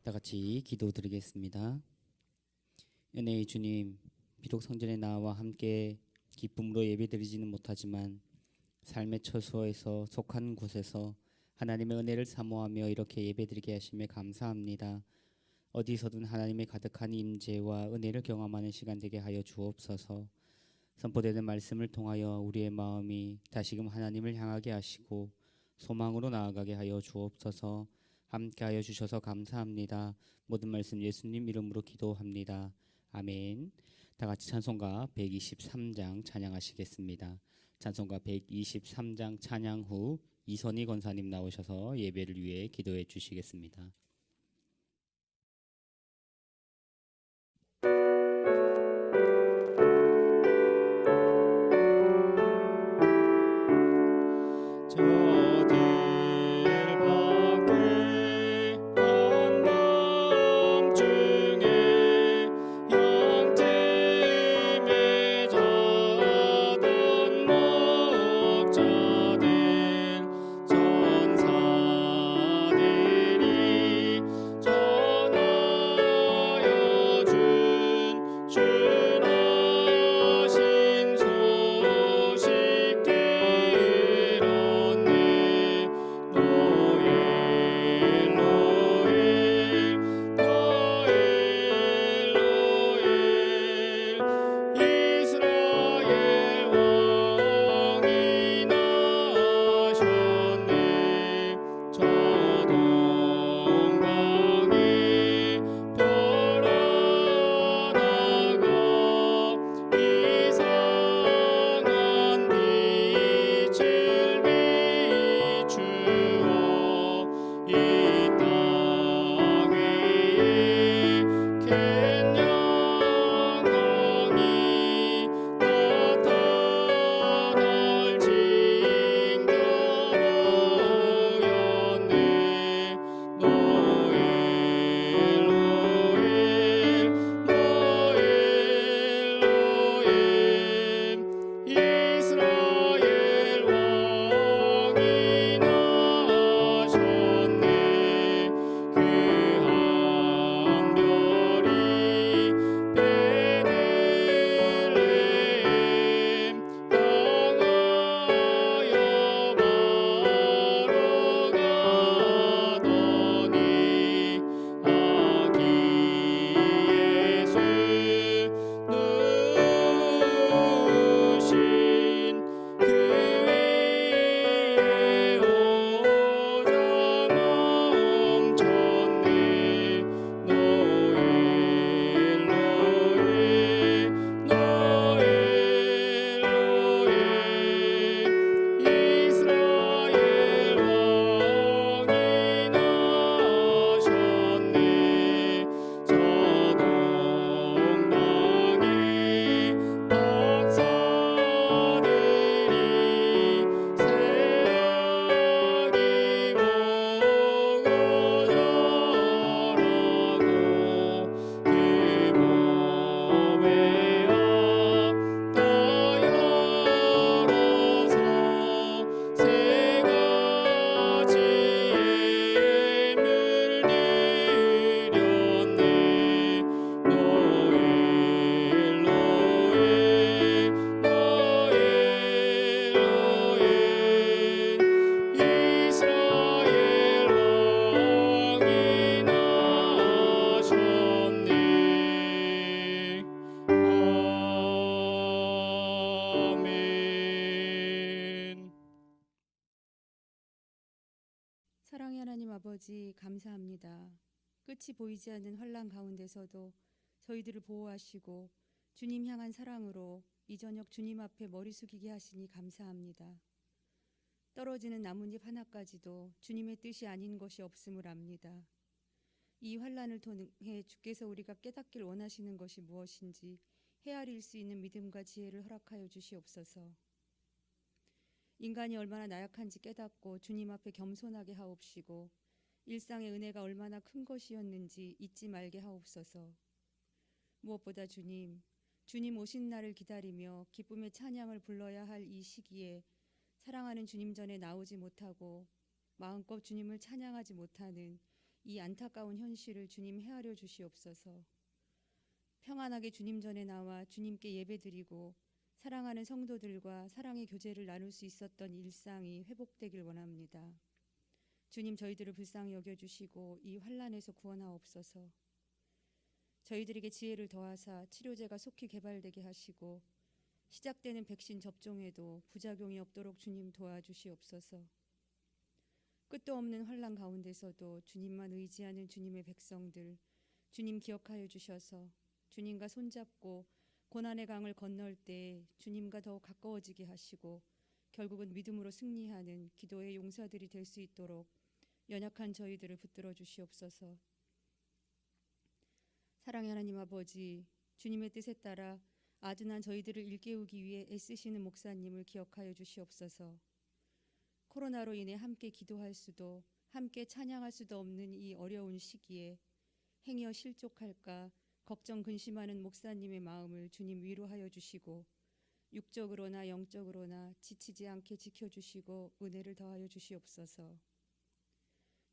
다 같이 기도드리겠습니다. 은혜의 주님, 비록 성전에 나와 함께 기쁨으로 예배드리지는 못하지만 삶의 처소에서 속한 곳에서 하나님의 은혜를 사모하며 이렇게 예배드리게 하심에 감사합니다. 어디서든 하나님의 가득한 임재와 은혜를 경험하는 시간 되게 하여 주옵소서. 선포되는 말씀을 통하여 우리의 마음이 다시금 하나님을 향하게 하시고 소망으로 나아가게 하여 주옵소서. 함께하여 주셔서 감사합니다. 모든 말씀 예수님 이름으로 기도합니다. 아멘. 다 같이 찬송가 123장 찬양하시겠습니다. 찬송가 123장 찬양 후 이선희 권사님 나오셔서 예배를 위해 기도해 주시겠습니다. 저들 밖에 한밤중에 영팀에 자던 목자들 천사들이 전하여 준 주나신 소식 들었네. 노엘 노엘 노엘 노엘 이스라엘 왕이 나셨네. 저 동방에 별 하나가 이상한 빛을 비추어 이 땅 위에 캔 영광이 나타날 징조였네. 노엘 노엘 노엘 노엘 이스라엘 왕이 나셨네. 그 한 별이 베들레헴 향하여 바로 가더니 아기 예수 누우신 그 위에 오자 멈췄네. 노엘 노엘 노엘 노엘 이스라엘 왕이 나셨네. 저 동방에 박사들이 새아기 보고 절하고 그 몸에 앞다 열어서 세 가지의 물들였네. 노엘 노엘 노엘 노엘 이스라엘 왕이 나셨네. 아멘. 사랑의 하나님 아버지 감사합니다. 끝이 보이지 않는 환난 가운데서도 저희들을 보호하시고 주님 향한 사랑으로 이 저녁 주님 앞에 머리 숙이게 하시니 감사합니다. 떨어지는 나뭇잎 하나까지도 주님의 뜻이 아닌 것이 없음을 압니다. 이 환난을 통해 주께서 우리가 깨닫길 원하시는 것이 무엇인지 헤아릴 수 있는 믿음과 지혜를 허락하여 주시옵소서. 인간이 얼마나 나약한지 깨닫고 주님 앞에 겸손하게 하옵시고 일상의 은혜가 얼마나 큰 것이었는지 잊지 말게 하옵소서. 무엇보다 주님 오신 날을 기다리며 기쁨의 찬양을 불러야 할 이 시기에 사랑하는 주님 전에 나오지 못하고 마음껏 주님을 찬양하지 못하는 이 안타까운 현실을 주님 헤아려 주시옵소서. 평안하게 주님 전에 나와 주님께 예배드리고 사랑하는 성도들과 사랑의 교제를 나눌 수 있었던 일상이 회복되길 원합니다. 주님, 저희들을 불쌍히 여겨주시고 이 환난에서 구원하옵소서. 저희들에게 지혜를 더하사 치료제가 속히 개발되게 하시고 시작되는 백신 접종에도 부작용이 없도록 주님 도와주시옵소서. 끝도 없는 환난 가운데서도 주님만 의지하는 주님의 백성들, 주님 기억하여 주셔서 주님과 손잡고 고난의 강을 건널 때 주님과 더욱 가까워지게 하시고 결국은 믿음으로 승리하는 기도의 용사들이 될 수 있도록 연약한 저희들을 붙들어 주시옵소서. 사랑의 하나님 아버지, 주님의 뜻에 따라 아둔한 저희들을 일깨우기 위해 애쓰시는 목사님을 기억하여 주시옵소서. 코로나로 인해 함께 기도할 수도 함께 찬양할 수도 없는 이 어려운 시기에 행여 실족할까 걱정 근심하는 목사님의 마음을 주님 위로하여 주시고 육적으로나 영적으로나 지치지 않게 지켜주시고 은혜를 더하여 주시옵소서.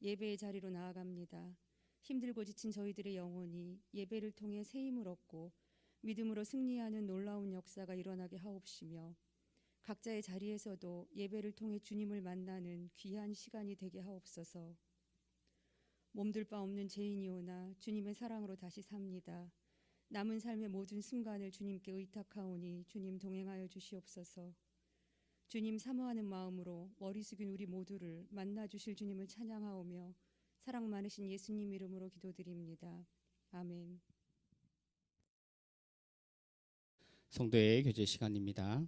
예배의 자리로 나아갑니다. 힘들고 지친 저희들의 영혼이 예배를 통해 새 힘을 얻고 믿음으로 승리하는 놀라운 역사가 일어나게 하옵시며 각자의 자리에서도 예배를 통해 주님을 만나는 귀한 시간이 되게 하옵소서. 몸둘 바 없는 죄인이오나 주님의 사랑으로 다시 삽니다. 남은 삶의 모든 순간을 주님께 의탁하오니 주님 동행하여 주시옵소서. 주님 사모하는 마음으로 머리 숙인 우리 모두를 만나주실 주님을 찬양하오며 사랑 많으신 예수님 이름으로 기도드립니다. 아멘. 성도의 교제 시간입니다.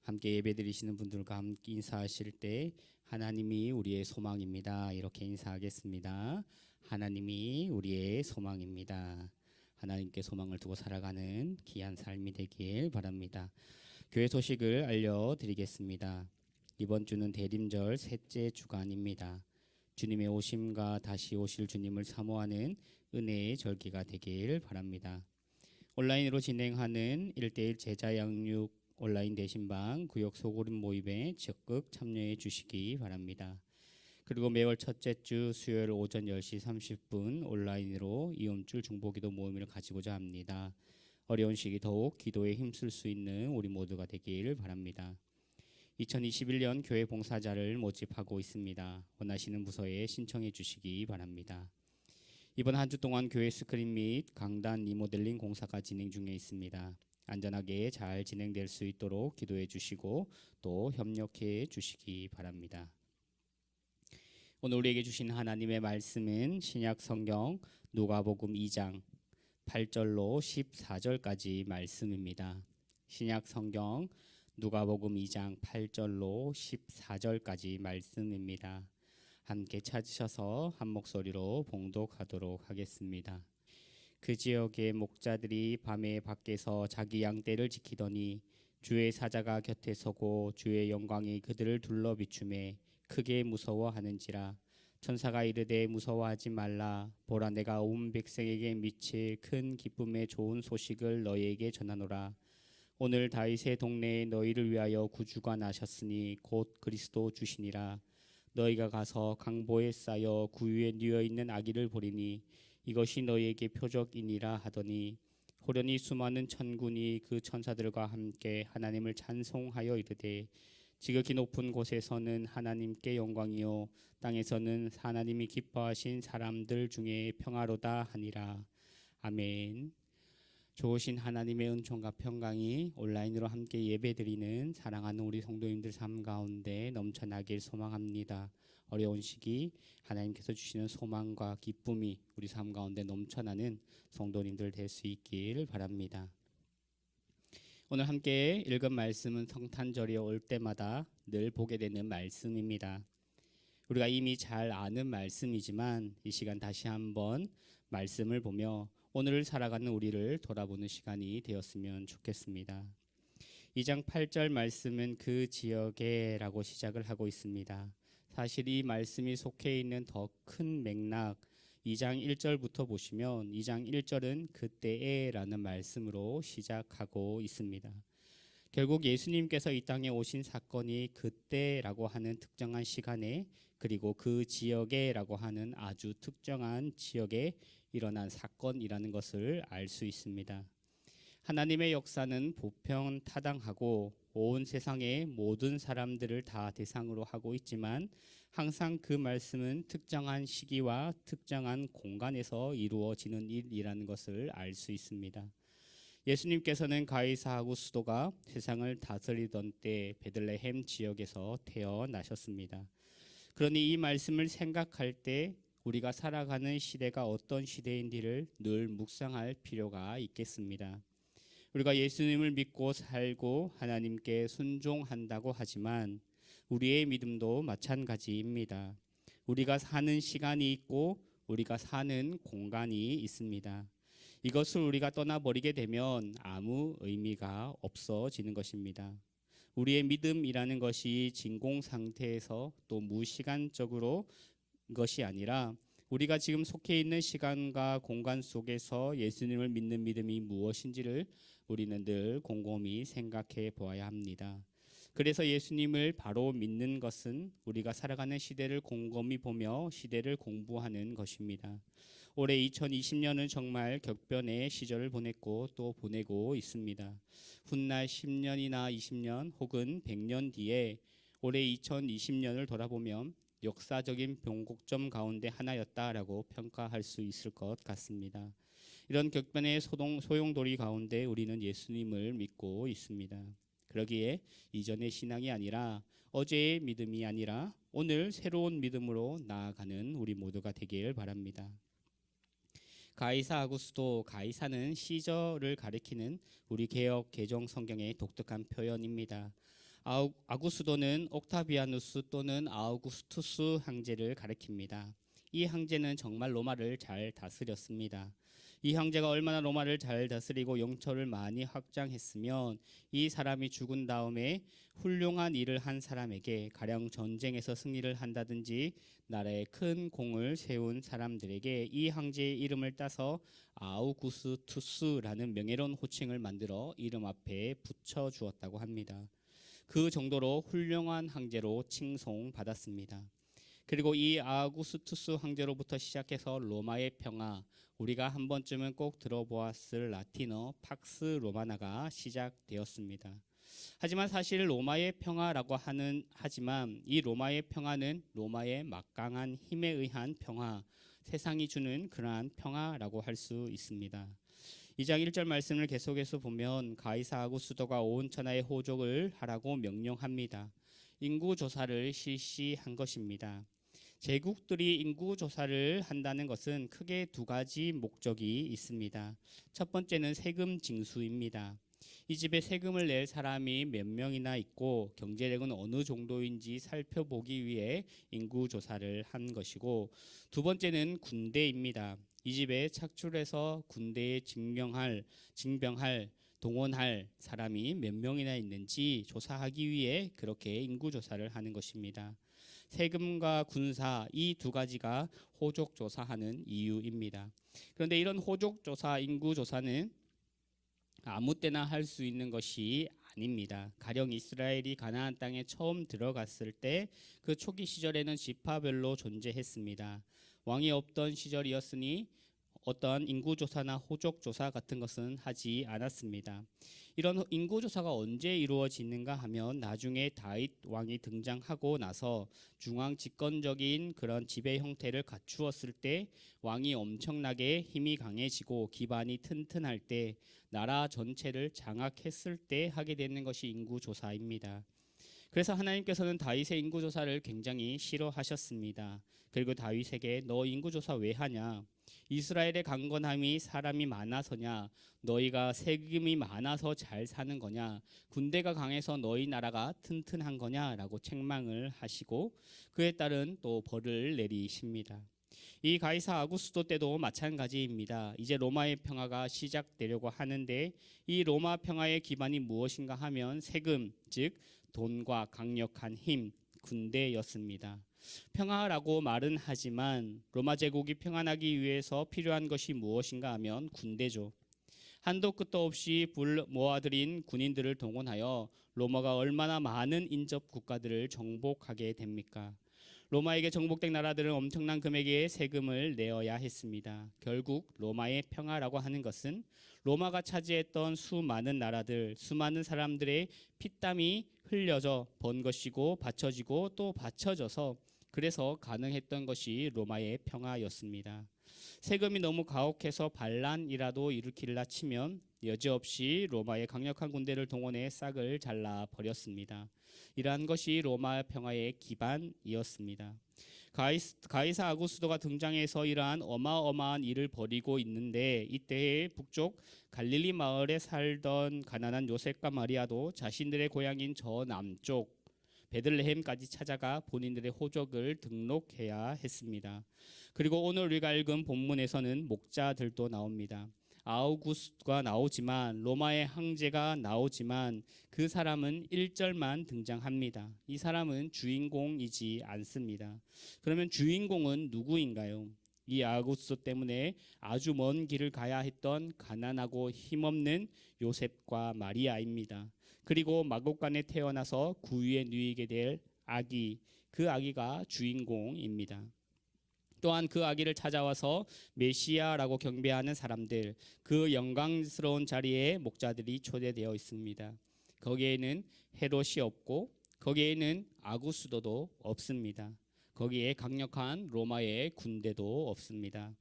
함께 예배드리시는 분들과 함께 인사하실 때 하나님이 우리의 소망입니다. 이렇게 인사하겠습니다. 하나님이 우리의 소망입니다. 하나님께 소망을 두고 살아가는 귀한 삶이 되길 바랍니다. 교회 소식을 알려드리겠습니다. 이번 주는 대림절 셋째 주간입니다. 주님의 오심과 다시 오실 주님을 사모하는 은혜의 절기가 되길 바랍니다. 온라인으로 진행하는 1:1 제자 양육 온라인 대신방 구역 소그룹 모임에 적극 참여해 주시기 바랍니다. 그리고 매월 첫째 주 수요일 오전 10시 30분 온라인으로 이음줄 중보기도 모임을 가지고자 합니다. 어려운 시기 더욱 기도에 힘쓸 수 있는 우리 모두가 되길 바랍니다. 2021년 교회 봉사자를 모집하고 있습니다. 원하시는 부서에 신청해 주시기 바랍니다. 이번 한 주 동안 교회 스크린 및 강단 리모델링 공사가 진행 중에 있습니다. 안전하게 잘 진행될 수 있도록 기도해 주시고 또 협력해 주시기 바랍니다. 오늘 우리에게 주신 하나님의 말씀은 신약 성경 누가복음 2장 8절로 14절까지 말씀입니다. 신약 성경 누가복음 2장 8절로 14절까지 말씀입니다. 함께 찾으셔서 한 목소리로 봉독하도록 하겠습니다. 그 지역의 목자들이 밤에 밖에서 자기 양떼를 지키더니 주의 사자가 곁에 서고 주의 영광이 그들을 둘러 비추매 크게 무서워하는지라. 천사가 이르되 무서워하지 말라. 보라, 내가 온 백성에게 미칠 큰 기쁨의 좋은 소식을 너희에게 전하노라. 오늘 다윗의 동네에 너희를 위하여 구주가 나셨으니 곧 그리스도 주시니라. 너희가 가서 강보에 쌓여 구유에 뉘어 있는 아기를 보리니 이것이 너희에게 표적이니라 하더니 호련히 수많은 천군이 그 천사들과 함께 하나님을 찬송하여 이르되 지극히 높은 곳에서는 하나님께 영광이요 땅에서는 하나님이 기뻐하신 사람들 중에 평화로다 하니라. 아멘. 좋으신 하나님의 은총과 평강이 온라인으로 함께 예배드리는 사랑하는 우리 성도님들 삶 가운데 넘쳐나길 소망합니다. 어려운 시기 하나님께서 주시는 소망과 기쁨이 우리 삶 가운데 넘쳐나는 성도님들 될 수 있길 바랍니다. 오늘 함께 읽은 말씀은 성탄절이 올 때마다 늘 보게 되는 말씀입니다. 우리가 이미 잘 아는 말씀이지만 이 시간 다시 한번 말씀을 보며 오늘을 살아가는 우리를 돌아보는 시간이 되었으면 좋겠습니다. 2장 8절 말씀은 그 지역에라고 시작을 하고 있습니다. 사실 이 말씀이 속해 있는 더 큰 맥락 2장 1절부터 보시면 2장 1절은 그때에라는 말씀으로 시작하고 있습니다. 결국 예수님께서 이 땅에 오신 사건이 그때라고 하는 특정한 시간에, 그리고 그 지역에라고 하는 아주 특정한 지역에 일어난 사건이라는 것을 알 수 있습니다. 하나님의 역사는 보편타당하고 온 세상의 모든 사람들을 다 대상으로 하고 있지만 항상 그 말씀은 특정한 시기와 특정한 공간에서 이루어지는 일이라는 것을 알 수 있습니다. 예수님께서는 가이사 아구스도가 세상을 다스리던 때 베들레헴 지역에서 태어나셨습니다. 그러니 이 말씀을 생각할 때 우리가 살아가는 시대가 어떤 시대인지를 늘 묵상할 필요가 있겠습니다. 우리가 예수님을 믿고 살고 하나님께 순종한다고 하지만 우리의 믿음도 마찬가지입니다. 우리가 사는 시간이 있고 우리가 사는 공간이 있습니다. 이것을 우리가 떠나버리게 되면 아무 의미가 없어지는 것입니다. 우리의 믿음이라는 것이 진공 상태에서 또 무시간적으로 것이 아니라 우리가 지금 속해 있는 시간과 공간 속에서 예수님을 믿는 믿음이 무엇인지를 우리는 늘 곰곰이 생각해 보아야 합니다. 그래서 예수님을 바로 믿는 것은 우리가 살아가는 시대를 곰곰이 보며 시대를 공부하는 것입니다. 올해 2020년은 정말 격변의 시절을 보냈고 또 보내고 있습니다. 훗날 10년이나 20년 혹은 100년 뒤에 올해 2020년을 돌아보면 역사적인 변곡점 가운데 하나였다라고 평가할 수 있을 것 같습니다. 이런 격변의 소용돌이 가운데 우리는 예수님을 믿고 있습니다. 그러기에 이전의 신앙이 아니라 어제의 믿음이 아니라 오늘 새로운 믿음으로 나아가는 우리 모두가 되길 바랍니다. 가이사 아구스도, 가이사는 시절을 가리키는 우리 개역 개정 성경의 독특한 표현입니다. 아구스도는 옥타비아누스 또는 아우구스투스 황제를 가리킵니다. 이 황제는 정말 로마를 잘 다스렸습니다. 이 황제가 얼마나 로마를 잘 다스리고 영토를 많이 확장했으면 이 사람이 죽은 다음에 훌륭한 일을 한 사람에게, 가령 전쟁에서 승리를 한다든지 나라에 큰 공을 세운 사람들에게 이 황제의 이름을 따서 아우구스투스라는 명예로운 호칭을 만들어 이름 앞에 붙여 주었다고 합니다. 그 정도로 훌륭한 황제로 칭송받았습니다. 그리고 이 아우구스투스 황제로부터 시작해서 로마의 평화, 우리가 한 번쯤은 꼭 들어보았을 라틴어 팍스 로마나가 시작되었습니다. 하지만 사실 로마의 평화라고 하지만 이 로마의 평화는 로마의 막강한 힘에 의한 평화, 세상이 주는 그러한 평화라고 할 수 있습니다. 2장 1절 말씀을 계속해서 보면 가이사 아구스도가 온 천하에 호족을 하라고 명령합니다. 인구 조사를 실시한 것입니다. 제국들이 인구 조사를 한다는 것은 크게 두 가지 목적이 있습니다. 첫 번째는 세금 징수입니다. 이 집에 세금을 낼 사람이 몇 명이나 있고 경제력은 어느 정도인지 살펴보기 위해 인구 조사를 한 것이고, 두 번째는 군대입니다. 이 집에 착출해서 군대에 징병할 동원할 사람이 몇 명이나 있는지 조사하기 위해 그렇게 인구 조사를 하는 것입니다. 세금과 군사, 이 두 가지가 호족 조사하는 이유입니다. 그런데 이런 호족 조사, 인구 조사는 아무 때나 할 수 있는 것이 아닙니다. 가령 이스라엘이 가나안 땅에 처음 들어갔을 때 그 초기 시절에는 지파별로 존재했습니다. 왕이 없던 시절이었으니 어떤 인구조사나 호족조사 같은 것은 하지 않았습니다. 이런 인구조사가 언제 이루어지는가 하면 나중에 다윗 왕이 등장하고 나서 중앙 집권적인 그런 지배 형태를 갖추었을 때, 왕이 엄청나게 힘이 강해지고 기반이 튼튼할 때, 나라 전체를 장악했을 때 하게 되는 것이 인구조사입니다. 그래서 하나님께서는 다윗의 인구조사를 굉장히 싫어하셨습니다. 그리고 다윗에게 너 인구조사 왜 하냐? 이스라엘의 강건함이 사람이 많아서냐? 너희가 세금이 많아서 잘 사는 거냐? 군대가 강해서 너희 나라가 튼튼한 거냐? 라고 책망을 하시고 그에 따른 또 벌을 내리십니다. 이 가이사 아구스도 때도 마찬가지입니다. 이제 로마의 평화가 시작되려고 하는데 이 로마 평화의 기반이 무엇인가 하면 세금, 즉 돈과 강력한 힘, 군대였습니다. 평화라고 말은 하지만 로마 제국이 평안하기 위해서 필요한 것이 무엇인가 하면 군대죠. 한도 끝도 없이 모아들인 군인들을 동원하여 로마가 얼마나 많은 인접 국가들을 정복하게 됩니까? 로마에게 정복된 나라들은 엄청난 금액의 세금을 내어야 했습니다. 결국 로마의 평화라고 하는 것은 로마가 차지했던 수많은 나라들, 수많은 사람들의 피땀이 흘려져 번 것이고 바쳐지고 또 바쳐져서 그래서 가능했던 것이 로마의 평화였습니다. 세금이 너무 가혹해서 반란이라도 일으키려 치면 여지없이 로마의 강력한 군대를 동원해 싹을 잘라 버렸습니다. 이러한 것이 로마 평화의 기반이었습니다. 가이사 아구스도가 등장해서 이러한 어마어마한 일을 벌이고 있는데 이때의 북쪽 갈릴리 마을에 살던 가난한 요셉과 마리아도 자신들의 고향인 저 남쪽 베들레헴까지 찾아가 본인들의 호적을 등록해야 했습니다. 그리고 오늘 우리가 읽은 본문에서는 목자들도 나옵니다. 아우구스트가 나오지만 로마의 황제가 나오지만 그 사람은 1절만 등장합니다. 이 사람은 주인공이지 않습니다. 그러면 주인공은 누구인가요? 이 아구스토 때문에 아주 먼 길을 가야 했던 가난하고 힘없는 요셉과 마리아입니다. 그리고 마곡간에 태어나서 구유에 누이게 될 아기, 그 아기가 주인공입니다. 또한 그 아기를 찾아와서 메시아라고 경배하는 사람들, 그 영광스러운 자리에 목자들이 초대되어 있습니다. 거기에는 헤롯이 없고 거기에는 아구스도도 없습니다. 거기에 강력한 로마의 군대도 없습니다.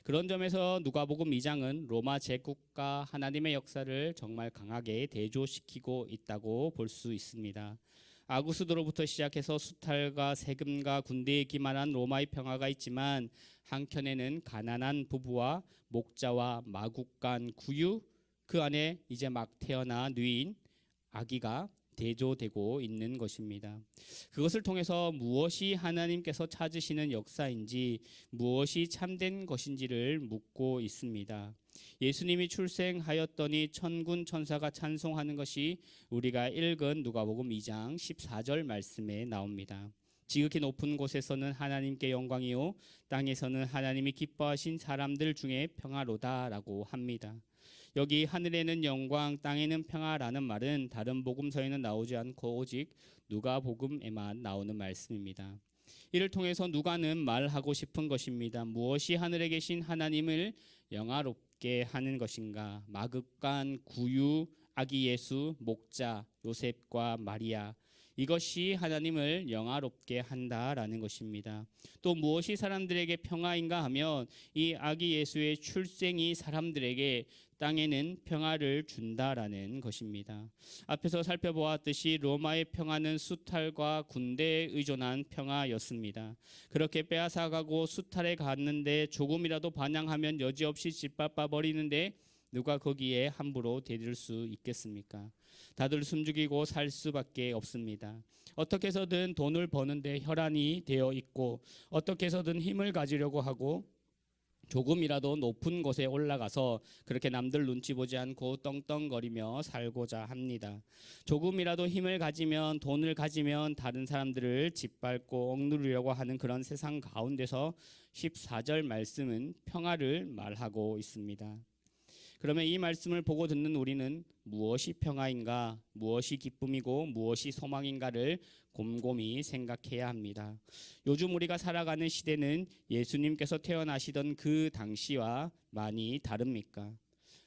그런 점에서 누가복음 2장은 로마 제국과 하나님의 역사를 정말 강하게 대조시키고 있다고 볼 수 있습니다. 아구스도로부터 시작해서 수탈과 세금과 군대에 기만한 로마의 평화가 있지만 한켠에는 가난한 부부와 목자와 마국간 구유, 그 안에 이제 막 태어나 누인 아기가 대조되고 있는 것입니다. 그것을 통해서 무엇이 하나님께서 찾으시는 역사인지, 무엇이 참된 것인지를 묻고 있습니다. 예수님이 출생하였더니 천군 천사가 찬송하는 것이 우리가 읽은 누가복음 2장 14절 말씀에 나옵니다. 지극히 높은 곳에서는 하나님께 영광이요 땅에서는 하나님이 기뻐하신 사람들 중에 평화로다라고 합니다. 여기 하늘에는 영광, 땅에는 평화라는 말은 다른 복음서에는 나오지 않고 오직 누가복음에만 나오는 말씀입니다. 이를 통해서 누가는 말하고 싶은 것입니다. 무엇이 하늘에 계신 하나님을 영화롭게 하는 것인가? 마극간, 구유, 아기 예수, 목자, 요셉과 마리아, 이것이 하나님을 영화롭게 한다라는 것입니다. 또 무엇이 사람들에게 평화인가 하면 이 아기 예수의 출생이 사람들에게 땅에는 평화를 준다라는 것입니다. 앞에서 살펴보았듯이 로마의 평화는 수탈과 군대에 의존한 평화였습니다. 그렇게 빼앗아가고 수탈에 갔는데 조금이라도 반항하면 여지없이 짓밟아 버리는데 누가 거기에 함부로 대들 수 있겠습니까? 다들 숨죽이고 살 수밖에 없습니다. 어떻게 해서든 돈을 버는데 혈안이 되어 있고 어떻게 해서든 힘을 가지려고 하고 조금이라도 높은 곳에 올라가서 그렇게 남들 눈치 보지 않고 떵떵거리며 살고자 합니다. 조금이라도 힘을 가지면, 돈을 가지면 다른 사람들을 짓밟고 억누르려고 하는 그런 세상 가운데서 14절 말씀은 평화를 말하고 있습니다. 그러면 이 말씀을 보고 듣는 우리는 무엇이 평화인가, 무엇이 기쁨이고 무엇이 소망인가를 곰곰이 생각해야 합니다. 요즘 우리가 살아가는 시대는 예수님께서 태어나시던 그 당시와 많이 다릅니까?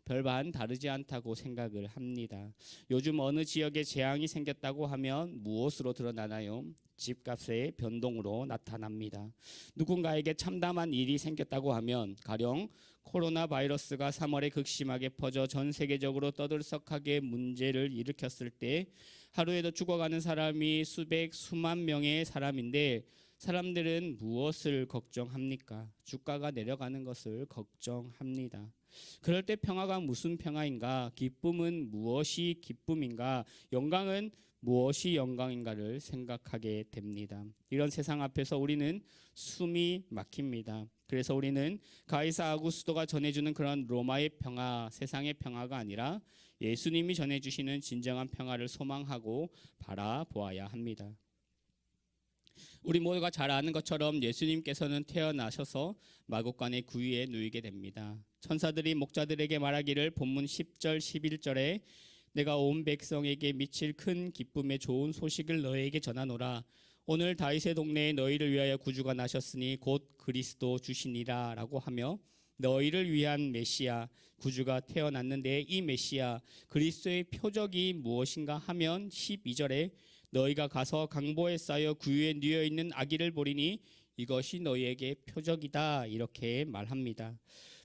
별반 다르지 않다고 생각을 합니다. 요즘 어느 지역에 재앙이 생겼다고 하면 무엇으로 드러나나요? 집값의 변동으로 나타납니다. 누군가에게 참담한 일이 생겼다고 하면 가령 코로나 바이러스가 3월에 극심하게 퍼져 전 세계적으로 떠들썩하게 문제를 일으켰을 때 하루에도 죽어가는 사람이 수만 명의 사람인데 사람들은 무엇을 걱정합니까? 주가가 내려가는 것을 걱정합니다. 그럴 때 평화가 무슨 평화인가? 기쁨은 무엇이 기쁨인가? 영광은 무엇이 영광인가를 생각하게 됩니다. 이런 세상 앞에서 우리는 숨이 막힙니다. 그래서 우리는 가이사 아구스도가 전해주는 그런 로마의 평화, 세상의 평화가 아니라 예수님이 전해주시는 진정한 평화를 소망하고 바라보아야 합니다. 우리 모두가 잘 아는 것처럼 예수님께서는 태어나셔서 마구간의 구유에 누이게 됩니다. 천사들이 목자들에게 말하기를 본문 10절 11절에 내가 온 백성에게 미칠 큰 기쁨의 좋은 소식을 너희에게 전하노라. 오늘 다윗의 동네에 너희를 위하여 구주가 나셨으니 곧 그리스도 주시니라 라고 하며 너희를 위한 메시아 구주가 태어났는데 이 메시아 그리스도의 표적이 무엇인가 하면 12절에 너희가 가서 강보에 쌓여 구유에 누워 있는 아기를 보리니 이것이 너희에게 표적이다 이렇게 말합니다.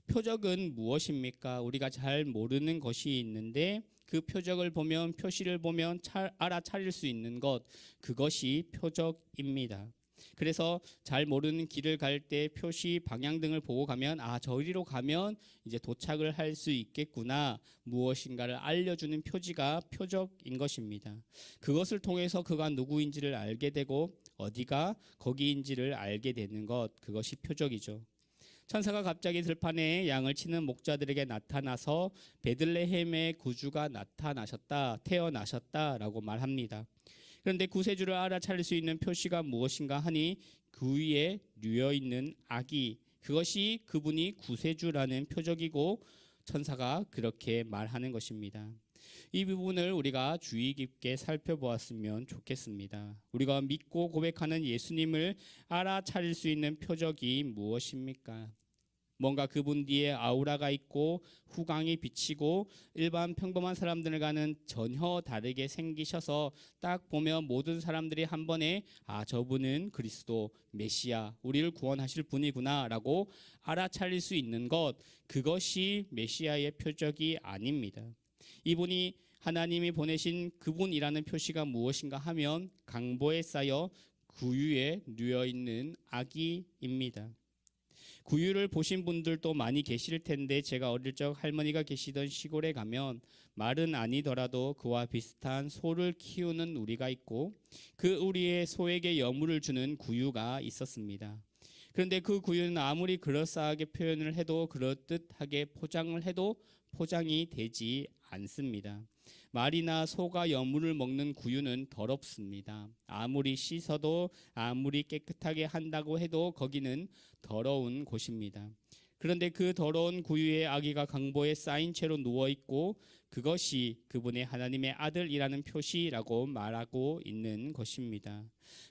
표적은 무엇입니까? 우리가 잘 모르는 것이 있는데 그 표적을 보면 표시를 보면 알아차릴 수 있는 것 그것이 표적입니다. 그래서 잘 모르는 길을 갈 때 표시 방향등을 보고 가면 저리로 가면 이제 도착을 할 수 있겠구나 무엇인가를 알려주는 표지가 표적인 것입니다. 그것을 통해서 그가 누구인지를 알게 되고 어디가 거기인지를 알게 되는 것 그것이 표적이죠. 천사가 갑자기 들판에 양을 치는 목자들에게 나타나서 베들레헴의 구주가 태어나셨다라고 말합니다. 그런데 구세주를 알아차릴 수 있는 표시가 무엇인가 하니 그 위에 누워 있는 아기 그것이 그분이 구세주라는 표적이고 천사가 그렇게 말하는 것입니다. 이 부분을 우리가 주의 깊게 살펴보았으면 좋겠습니다. 우리가 믿고 고백하는 예수님을 알아차릴 수 있는 표적이 무엇입니까? 뭔가 그분 뒤에 아우라가 있고 후광이 비치고 일반 평범한 사람들과는 전혀 다르게 생기셔서 딱 보면 모든 사람들이 한 번에 저분은 그리스도 메시아 우리를 구원하실 분이구나 라고 알아차릴 수 있는 것 그것이 메시아의 표적이 아닙니다. 이분이 하나님이 보내신 그분이라는 표시가 무엇인가 하면 강보에 쌓여 구유에 누워있는 아기입니다. 구유를 보신 분들도 많이 계실 텐데 제가 어릴 적 할머니가 계시던 시골에 가면 말은 아니더라도 그와 비슷한 소를 키우는 우리가 있고 그 우리의 소에게 여물을 주는 구유가 있었습니다. 그런데 그 구유는 아무리 그럴싸하게 표현을 해도 그럴듯하게 포장을 해도 포장이 되지 않습니다. 말이나 소가 여물을 먹는 구유는 더럽습니다. 아무리 씻어도 아무리 깨끗하게 한다고 해도 거기는 더러운 곳입니다. 그런데 그 더러운 구유의 아기가 강보에 쌓인 채로 누워있고 그것이 그분의 하나님의 아들이라는 표시라고 말하고 있는 것입니다.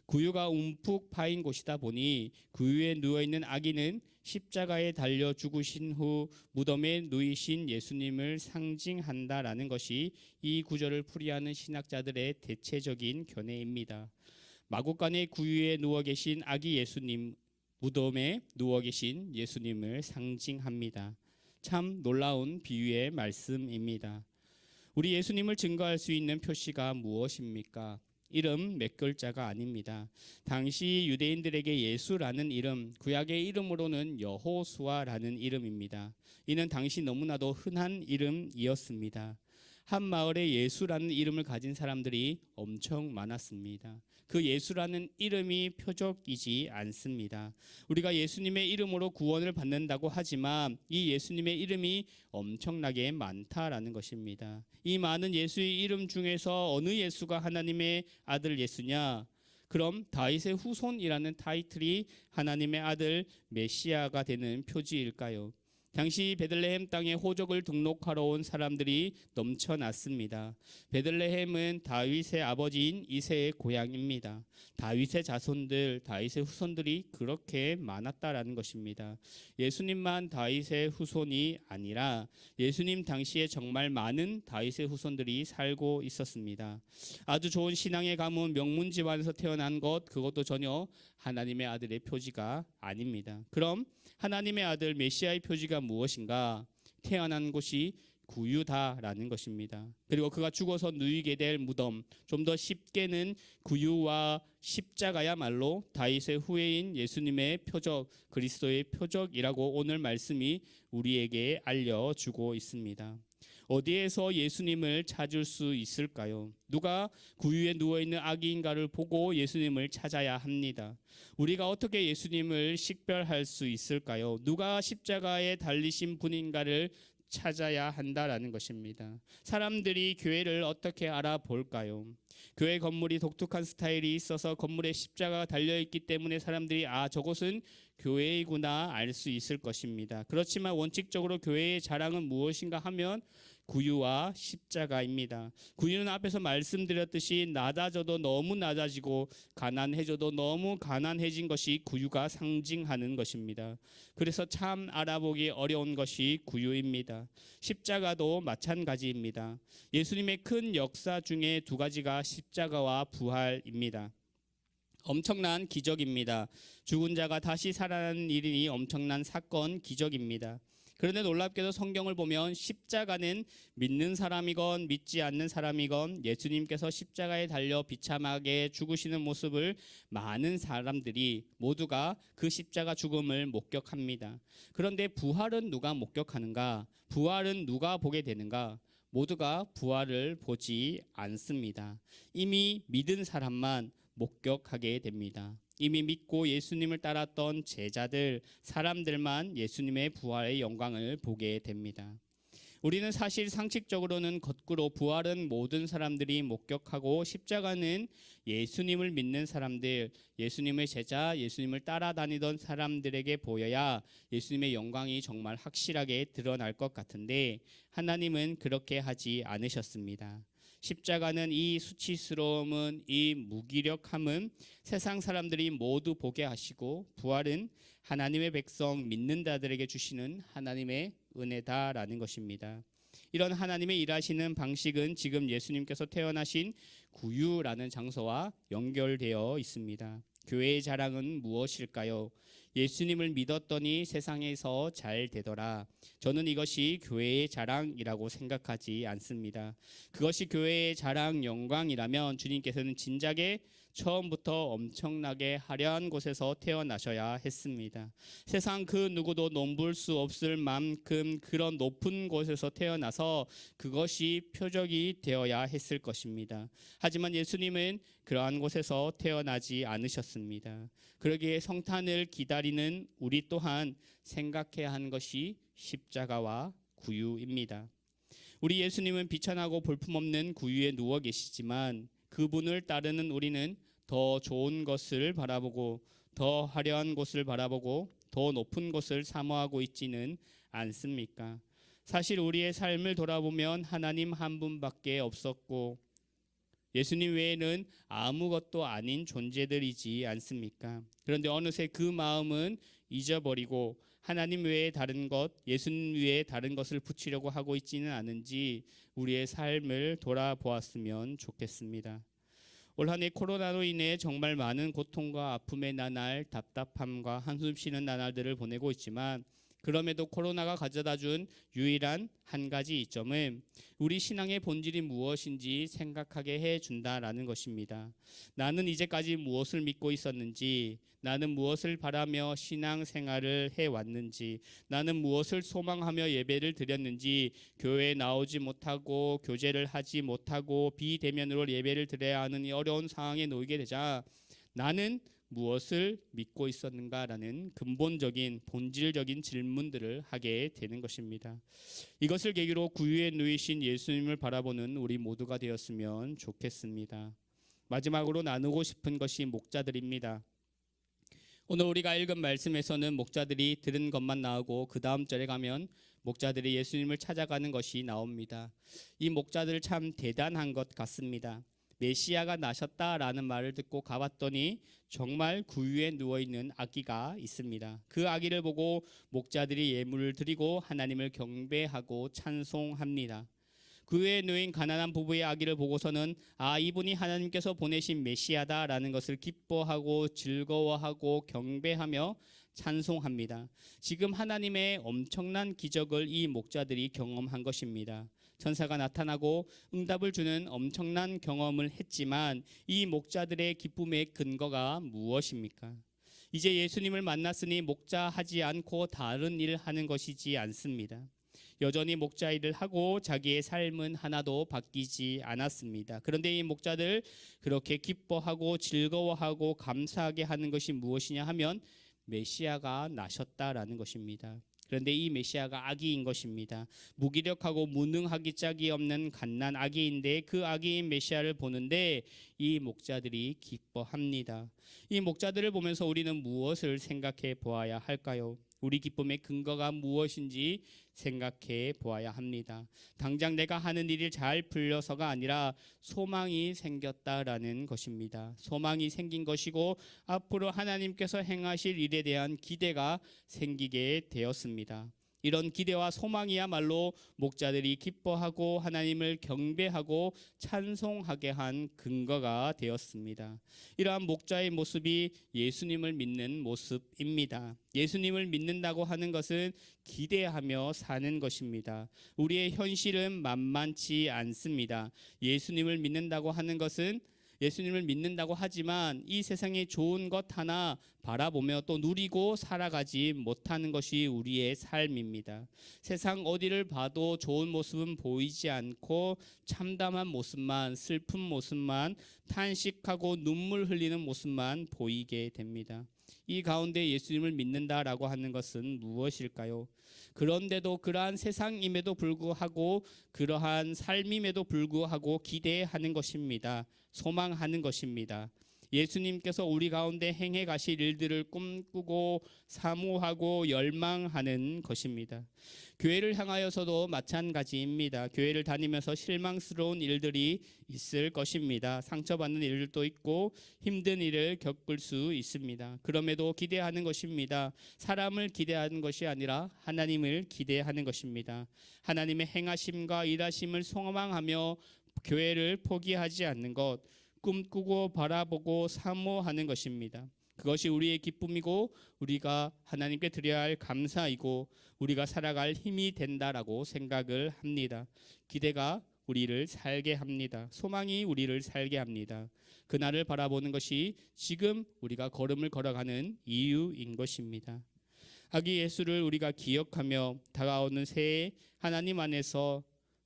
구유가 움푹 파인 곳이다 보니 구유에 누워있는 아기는 십자가에 달려 죽으신 후 무덤에 누이신 예수님을 상징한다라는 것이 이 구절을 풀이하는 신학자들의 대체적인 견해입니다. 마구간의 구유에 누워 계신 아기 예수님, 무덤에 누워 계신 예수님을 상징합니다. 참 놀라운 비유의 말씀입니다. 우리 예수님을 증거할 수 있는 표시가 무엇입니까? 이름 몇 글자가 아닙니다. 당시 유대인들에게 예수라는 이름, 구약의 이름으로는 여호수아라는 이름입니다. 이는 당시 너무나도 흔한 이름이었습니다. 한 마을에 예수라는 이름을 가진 사람들이 엄청 많았습니다. 그 예수라는 이름이 표적이지 않습니다. 우리가 예수님의 이름으로 구원을 받는다고 하지만 이 예수님의 이름이 엄청나게 많다라는 것입니다. 이 많은 예수의 이름 중에서 어느 예수가 하나님의 아들 예수냐? 그럼 다윗의 후손이라는 타이틀이 하나님의 아들 메시아가 되는 표지일까요? 당시 베들레헴 땅에 호적을 등록하러 온 사람들이 넘쳐났습니다. 베들레헴은 다윗의 아버지인 이새의 고향입니다. 다윗의 자손들, 다윗의 후손들이 그렇게 많았다라는 것입니다. 예수님만 다윗의 후손이 아니라 예수님 당시에 정말 많은 다윗의 후손들이 살고 있었습니다. 아주 좋은 신앙의 가문 명문 집안에서 태어난 것 그것도 전혀 하나님의 아들의 표지가 아닙니다. 그럼 하나님의 아들 메시아의 표지가 무엇인가? 태어난 곳이 구유다라는 것입니다. 그리고 그가 죽어서 누이게 될 무덤, 좀 더 쉽게는 구유와 십자가야말로 다윗의 후예인 예수님의 표적, 그리스도의 표적이라고 오늘 말씀이 우리에게 알려주고 있습니다. 어디에서 예수님을 찾을 수 있을까요? 누가 구유에 누워있는 아기인가를 보고 예수님을 찾아야 합니다. 우리가 어떻게 예수님을 식별할 수 있을까요? 누가 십자가에 달리신 분인가를 찾아야 한다라는 것입니다. 사람들이 교회를 어떻게 알아볼까요? 교회 건물이 독특한 스타일이 있어서 건물에 십자가가 달려있기 때문에 사람들이 저곳은 교회이구나 알 수 있을 것입니다. 그렇지만 원칙적으로 교회의 자랑은 무엇인가 하면 구유와 십자가입니다. 구유는 앞에서 말씀드렸듯이 낮아져도 너무 낮아지고 가난해져도 너무 가난해진 것이 구유가 상징하는 것입니다. 그래서 참 알아보기 어려운 것이 구유입니다. 십자가도 마찬가지입니다. 예수님의 큰 역사 중에 두 가지가 십자가와 부활입니다. 엄청난 기적입니다. 죽은 자가 다시 살아나는 일이니 엄청난 사건, 기적입니다. 그런데 놀랍게도 성경을 보면 십자가는 믿는 사람이건 믿지 않는 사람이건 예수님께서 십자가에 달려 비참하게 죽으시는 모습을 많은 사람들이 모두가 그 십자가 죽음을 목격합니다. 그런데 부활은 누가 목격하는가? 부활은 누가 보게 되는가? 모두가 부활을 보지 않습니다. 이미 믿은 사람만 목격하게 됩니다. 이미 믿고 예수님을 따랐던 제자들, 사람들만 예수님의 부활의 영광을 보게 됩니다. 우리는 사실 상식적으로는 거꾸로 부활은 모든 사람들이 목격하고 십자가는 예수님을 믿는 사람들, 예수님의 제자, 예수님을 따라다니던 사람들에게 보여야 예수님의 영광이 정말 확실하게 드러날 것 같은데 하나님은 그렇게 하지 않으셨습니다. 십자가는 이 수치스러움은 이 무기력함은 세상 사람들이 모두 보게 하시고 부활은 하나님의 백성 믿는 자들에게 주시는 하나님의 은혜다라는 것입니다. 이런 하나님의 일하시는 방식은 지금 예수님께서 태어나신 구유라는 장소와 연결되어 있습니다. 교회의 자랑은 무엇일까요? 예수님을 믿었더니 세상에서 잘 되더라. 저는 이것이 교회의 자랑이라고 생각하지 않습니다. 그것이 교회의 자랑 영광이라면 주님께서는 진작에 처음부터 엄청나게 화려한 곳에서 태어나셔야 했습니다. 세상 그 누구도 넘볼 수 없을 만큼 그런 높은 곳에서 태어나서 그것이 표적이 되어야 했을 것입니다. 하지만 예수님은 그러한 곳에서 태어나지 않으셨습니다. 그러기에 성탄을 기다리는 우리 또한 생각해야 하는 것이 십자가와 구유입니다. 우리 예수님은 비천하고 볼품없는 구유에 누워 계시지만 그분을 따르는 우리는 더 좋은 것을 바라보고 더 화려한 곳을 바라보고 더 높은 곳을 사모하고 있지는 않습니까? 사실 우리의 삶을 돌아보면 하나님 한 분밖에 없었고 예수님 외에는 아무것도 아닌 존재들이지 않습니까? 그런데 어느새 그 마음은 잊어버리고 하나님 외에 다른 것, 예수님 외에 다른 것을 붙이려고 하고 있지는 않은지 우리의 삶을 돌아보았으면 좋겠습니다. 올 한 해 코로나로 인해 정말 많은 고통과 아픔의 나날, 답답함과 한숨 쉬는 나날들을 보내고 있지만 그럼에도 코로나가 가져다준 유일한 한 가지 이점은 우리 신앙의 본질이 무엇인지 생각하게 해준다라는 것입니다. 나는 이제까지 무엇을 믿고 있었는지, 나는 무엇을 바라며 신앙생활을 해왔는지, 나는 무엇을 소망하며 예배를 드렸는지, 교회에 나오지 못하고 교제를 하지 못하고 비대면으로 예배를 드려야 하는 이 어려운 상황에 놓이게 되자 나는 무엇을 믿고 있었는가라는 근본적인 본질적인 질문들을 하게 되는 것입니다. 이것을 계기로 구유에 누이신 예수님을 바라보는 우리 모두가 되었으면 좋겠습니다. 마지막으로 나누고 싶은 것이 목자들입니다. 오늘 우리가 읽은 말씀에서는 목자들이 들은 것만 나오고 그 다음 절에 가면 목자들이 예수님을 찾아가는 것이 나옵니다. 이 목자들 참 대단한 것 같습니다. 메시아가 나셨다라는 말을 듣고 가봤더니 정말 구유에 누워있는 아기가 있습니다. 그 아기를 보고 목자들이 예물을 드리고 하나님을 경배하고 찬송합니다. 구유에 누인 가난한 부부의 아기를 보고서는 이분이 하나님께서 보내신 메시아다라는 것을 기뻐하고 즐거워하고 경배하며 찬송합니다. 지금 하나님의 엄청난 기적을 이 목자들이 경험한 것입니다. 천사가 나타나고 응답을 주는 엄청난 경험을 했지만 이 목자들의 기쁨의 근거가 무엇입니까? 이제 예수님을 만났으니 목자하지 않고 다른 일을 하는 것이지 않습니다. 여전히 목자 일을 하고 자기의 삶은 하나도 바뀌지 않았습니다. 그런데 이 목자들 그렇게 기뻐하고 즐거워하고 감사하게 하는 것이 무엇이냐 하면 메시아가 나셨다라는 것입니다. 그런데 이 메시아가 아기인 것입니다. 무기력하고 무능하기 짝이 없는 갓난 아기인데 그 아기인 메시아를 보는데 이 목자들이 기뻐합니다. 이 목자들을 보면서 우리는 무엇을 생각해 보아야 할까요? 우리 기쁨의 근거가 무엇인지 생각해 보아야 합니다. 당장 내가 하는 일이 잘 풀려서가 아니라 소망이 생겼다라는 것입니다. 소망이 생긴 것이고 앞으로 하나님께서 행하실 일에 대한 기대가 생기게 되었습니다. 이런 기대와 소망이야말로 목자들이 기뻐하고 하나님을 경배하고 찬송하게 한 근거가 되었습니다. 이러한 목자의 모습이 예수님을 믿는 모습입니다. 예수님을 믿는다고 하는 것은 기대하며 사는 것입니다. 우리의 현실은 만만치 않습니다. 예수님을 믿는다고 하는 것은 예수님을 믿는다고 하지만 이 세상의 좋은 것 하나 바라보며 또 누리고 살아가지 못하는 것이 우리의 삶입니다. 세상 어디를 봐도 좋은 모습은 보이지 않고 참담한 모습만, 슬픈 모습만, 탄식하고 눈물 흘리는 모습만 보이게 됩니다. 이 가운데 예수님을 믿는다라고 하는 것은 무엇일까요? 그런데도 그러한 세상임에도 불구하고 그러한 삶임에도 불구하고 기대하는 것입니다. 소망하는 것입니다. 예수님께서 우리 가운데 행해 가실 일들을 꿈꾸고 사모하고 열망하는 것입니다. 교회를 향하여서도 마찬가지입니다. 교회를 다니면서 실망스러운 일들이 있을 것입니다. 상처받는 일들도 있고 힘든 일을 겪을 수 있습니다. 그럼에도 기대하는 것입니다. 사람을 기대하는 것이 아니라 하나님을 기대하는 것입니다. 하나님의 행하심과 일하심을 소망하며 교회를 포기하지 않는 것, 꿈꾸고 바라보고 사모하는 것입니다. 그것이 우리의 기쁨이고 우리가 하나님께 드려야 할 감사이고 우리가 살아갈 힘이 된다라고 생각을 합니다. 기대가 우리를 살게 합니다. 소망이 우리를 살게 합니다. 그날을 바라보는 것이 지금 우리가 걸음을 걸어가는 이유인 것입니다. 아기 예수를 우리가 기억하며 다가오는 새해 하나님 안에서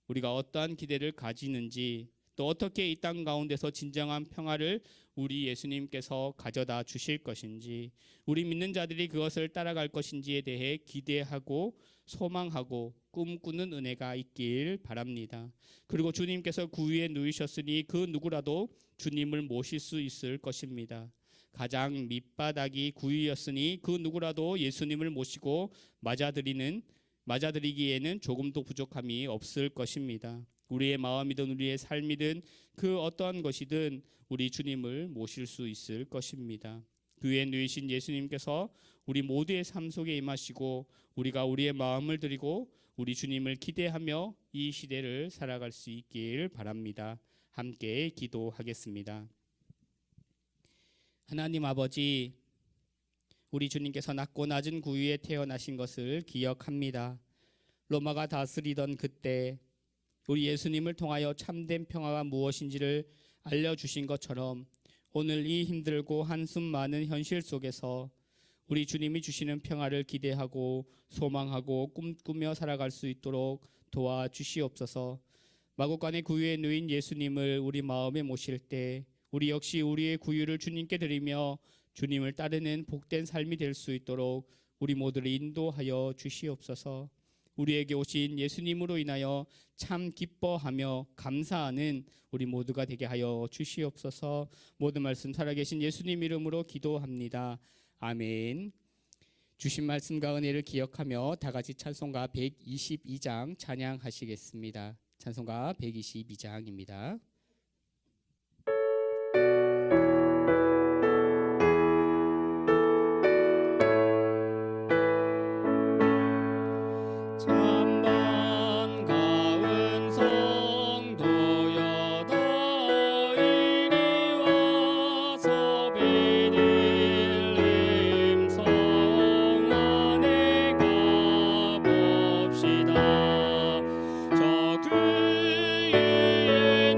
우리가 어떠한 기대를 가지는지 또 어떻게 이 땅 가운데서 진정한 평화를 우리 예수님께서 가져다 주실 것인지 우리 믿는 자들이 그것을 따라갈 것인지에 대해 기대하고 소망하고 꿈꾸는 은혜가 있길 바랍니다. 그리고 주님께서 구유에 누이셨으니 그 누구라도 주님을 모실 수 있을 것입니다. 가장 밑바닥이 구유였으니 그 누구라도 예수님을 모시고 맞아들이기에는 조금도 부족함이 없을 것입니다. 우리의 마음이든 우리의 삶이든 그 어떠한 것이든 우리 주님을 모실 수 있을 것입니다. 그 위에 누이신 예수님께서 우리 모두의 삶 속에 임하시고 우리가 우리의 마음을 드리고 우리 주님을 기대하며 이 시대를 살아갈 수 있길 바랍니다. 함께 기도하겠습니다. 하나님 아버지, 우리 주님께서 낮고 낮은 구유에 태어나신 것을 기억합니다. 로마가 다스리던 그때 우리 예수님을 통하여 참된 평화가 무엇인지를 알려주신 것처럼 오늘 이 힘들고 한숨 많은 현실 속에서 우리 주님이 주시는 평화를 기대하고 소망하고 꿈꾸며 살아갈 수 있도록 도와주시옵소서. 마구간의 구유에 누인 예수님을 우리 마음에 모실 때 우리 역시 우리의 구유를 주님께 드리며 주님을 따르는 복된 삶이 될 수 있도록 우리 모두를 인도하여 주시옵소서. 우리에게 오신 예수님으로 인하여 참 기뻐하며 감사하는 우리 모두가 되게 하여 주시옵소서. 모든 말씀 살아계신 예수님 이름으로 기도합니다. 아멘. 주신 말씀과 은혜를 기억하며 다 같이 찬송가 122장 찬양하시겠습니다. 찬송가 122장입니다. 저 그의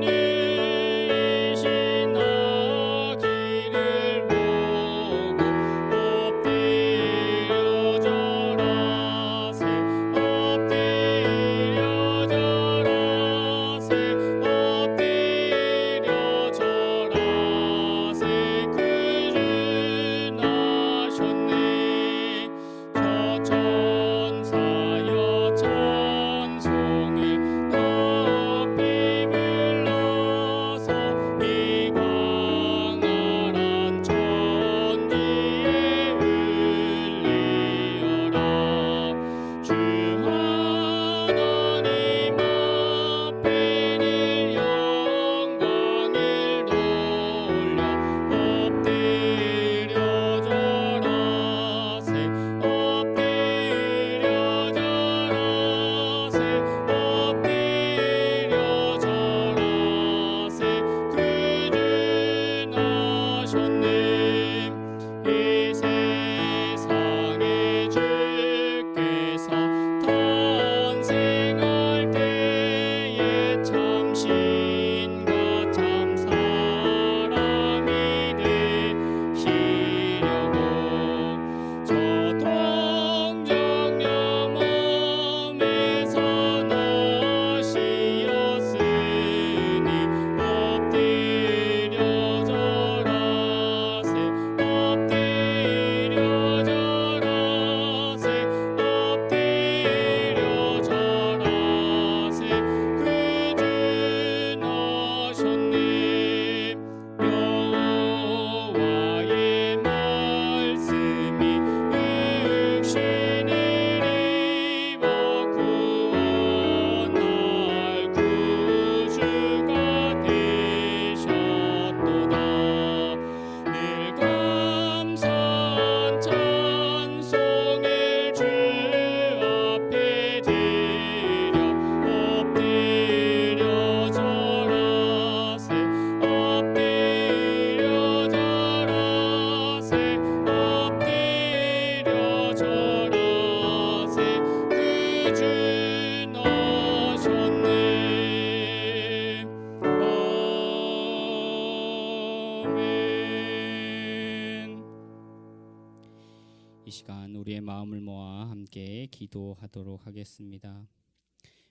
이 시간 우리의 마음을 모아 함께 기도하도록 하겠습니다.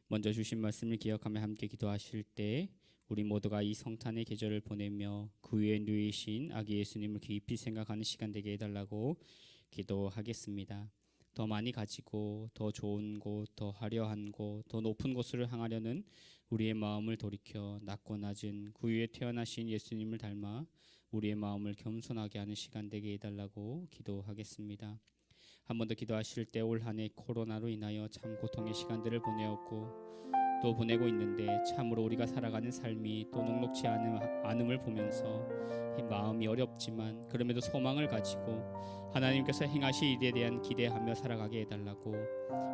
먼저 주신 말씀을 기억하며 함께 기도하실 때 우리 모두가 이 성탄의 계절을 보내며 그 위에 누이신 아기 예수님을 깊이 생각하는 시간 되게 해달라고 기도하겠습니다. 더 많이 가지고 더 좋은 곳, 더 화려한 곳, 더 높은 곳으로 향하려는 우리의 마음을 돌이켜 낮고 낮은 그 위에 태어나신 예수님을 닮아 우리의 마음을 겸손하게 하는 시간 되게 해달라고 기도하겠습니다. 한 번 더 기도하실 때 올 한 해 코로나로 인하여 참 고통의 시간들을 보내었고 또 보내고 있는데 참으로 우리가 살아가는 삶이 또 녹록지 않음을 보면서 마음이 어렵지만 그럼에도 소망을 가지고 하나님께서 행하실 일에 대한 기대하며 살아가게 해달라고,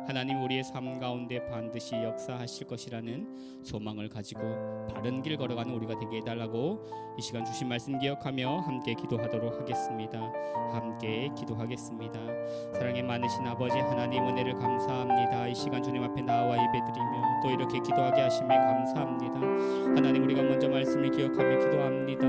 하나님 우리의 삶 가운데 반드시 역사하실 것이라는 소망을 가지고 바른 길 걸어가는 우리가 되게 해달라고 이 시간 주신 말씀 기억하며 함께 기도하도록 하겠습니다. 함께 기도하겠습니다. 사랑의 많으신 아버지 하나님, 은혜를 감사합니다. 이 시간 주님 앞에 나와 예배드리며 또 이렇게 기도하게 하심에 감사합니다. 하나님, 우리가 먼저 말씀을 기억하며 기도합니다.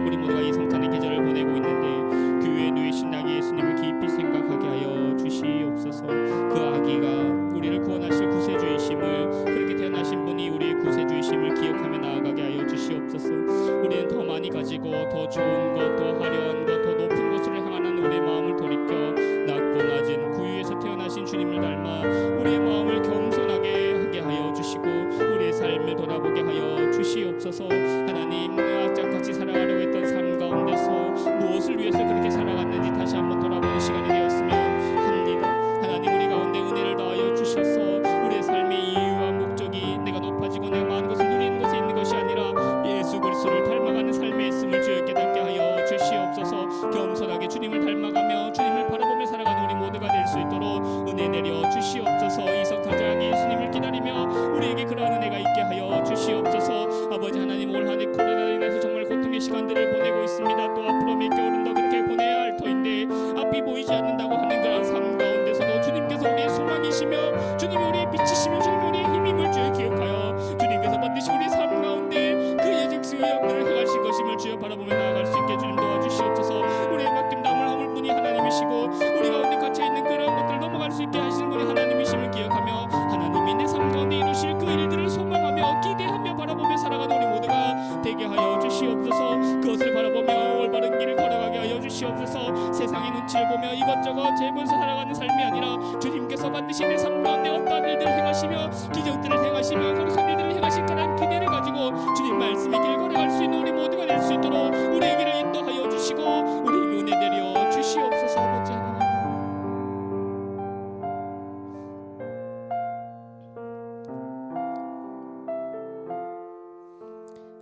우리 모두가 이 성탄의 계절을 보내고 있는데 그 위에 누이신 아기 예수님을 깊이 생각하게 하여 주시옵소서. 그 아기가 우리를 구원하실 구세주이심을, 그렇게 태어나신 분이 우리의 구세주이심을 기억하며 나아가게 하여 주시옵소서. 우리는 더 많이 가지고 더 좋은 것, 더 화려한 것, 더 높은 곳으로 향하는 우리의 마음을 돌이켜 낮고 낮은 그 위에서 태어나신 주님을 닮아 우리의 마음을 겸손하게 하게 하여 주시고 우리의 삶을 돌아보게 하여 주시옵소서. 하나님, 악착같이 살아가려고 했던 삶 가운데서 무엇을 위해서 그렇게 살아갔는지 다시 한번 돌아보는 시간이 되었으면 합니다. 하나님, 우리 가운데 은혜를 더하여 주셔서 우리의 삶의 이유와 목적이 내가 높아지고 내가 많은 것을 누리는 것에 있는 것이 아니라 예수 그리스도를 닮아가는 삶에 있음을 주여 깨닫게 하여 주시옵소서. 겸손하게 주님을 닮아가며 주님을 바라보며 살아가는 우리 모두가 될 수 있도록 은혜 내려 주시옵소서. 이 성탄절하기 예수님을 기다리며 우리에게 그러한 은혜가 있게 하여 주시옵소서. 아버지 하나님, 올 한 해 코로나로 인해서 정말 고통의 시간들을 보내고 있습니다. 또 앞으로 몇 개월은 더 그렇게 보내야 할 터인데 앞이 보이지 않는다고 하는 그런 삶 가운데서도 주님께서 우리의 소망이시며 주님이 우리의 빛이시며 주님이 우리의 힘임을 주여 기억하여 주님께서 반드시 우리의 삶 가운데 그 예정수의 역들을 행하실 것임을 주여 바라보며 나아갈 수 있게 주님 도와주시옵소서. 우리의 맡김 담을 허물 분이 하나님이시고 우리 가운데 갇혀있는 그런 것들을 넘어갈 수 있게 하시는 분이 하나님이심을 기억하며 하나님이 내 삶 가운데 이루실 그 일들을 소망하며 기대하며 바라보며 살아가는 우리 모두가 되게 하여 주시옵소서. 그것을 바라보며 올바른 길을 걸어가게 하여 주시옵소서. 세상의 눈치를 보며 이것저것 재면서 살아가는 삶이 아니라 주님께서 반드시 내 삶 가운데 어떠한 일들을 행하시며 기적들을 행하시며 거룩한 일들을 행하실 거라는 기대를 가지고 주님 말씀의 길 걸어갈 수 있는 우리 모두가 될 수 있도록 우리의 길을 인도하여 주시고 우리에게 은혜 내려 주시옵소서. 아버지 하나님,